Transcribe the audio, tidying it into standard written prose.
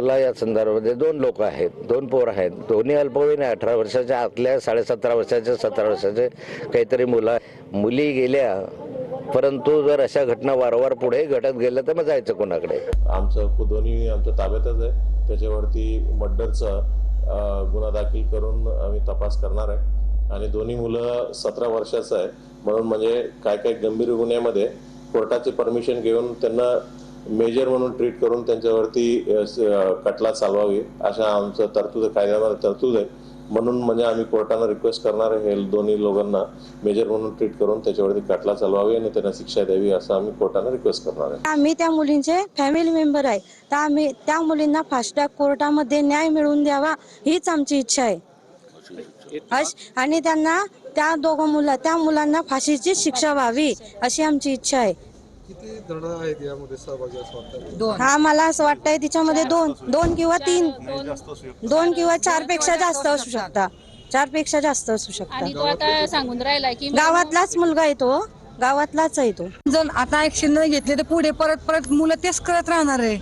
मला या संदर्भामध्ये दोन लोक आहेत, दोन पोर आहेत, दोन्ही अल्पवयीन आहे. 18 वर्षाच्या आतल्या, 17.5 वर्षाच्या, 17 वर्षाचे काहीतरी मुलं. मुली गेल्या, परंतु जर अशा घटना वारंवार पुढे घडत गेल्या तर मग जायचं कोणाकडे? आमचं दोन्ही आमच्या ताब्यातच आहे. त्याच्यावरती मर्डरचा गुन्हा दाखल करून आम्ही तपास करणार आहे. आणि दोन्ही मुलं 17 वर्षाचं आहे म्हणून म्हणजे काय गंभीर गुन्ह्यामध्ये कोर्टाची परमिशन घेऊन त्यांना मेजर म्हणून ट्रीट करून त्यांच्यावरती खटला चालवावी अशा आमचं तरतूद कायद्यामध्ये तरतूद आहे. म्हणून म्हणजे आम्ही कोर्टानं रिक्वेस्ट करणार आहे हे दोन्ही लोकांना मेजर म्हणून ट्रीट करून त्याच्यावरती खटला चालवावी आणि त्यांना शिक्षा द्यावी असं आम्ही कोर्टानं रिक्वेस्ट करणार आहे. आम्ही त्या मुलींचे फॅमिली मेंबर आहे, तर आम्ही त्या मुलींना फास्ट ट्रॅक कोर्टामध्ये न्याय मिळवून द्यावा हीच आमची इच्छा आहे. आणि त्यांना त्या मुलांना फाशीची शिक्षा व्हावी अशी आमची इच्छा आहे. किती जण आहेत यामध्ये सहभागी असं वाटतं? हा, मला असं वाटतंय तिच्यामध्ये दोन किंवा तीन, 2 किंवा 4 पेक्षा जास्त असू शकता. 4 पेक्षा जास्त असू शकता. आणि तो आता सांगून राहिला की गावातलाच मुलगा आहे तो, गावातलाच आहे तो. जर आता ऍक्शन नाही घेतली तर पुढे परत मुलं तेच करत राहणार आहे.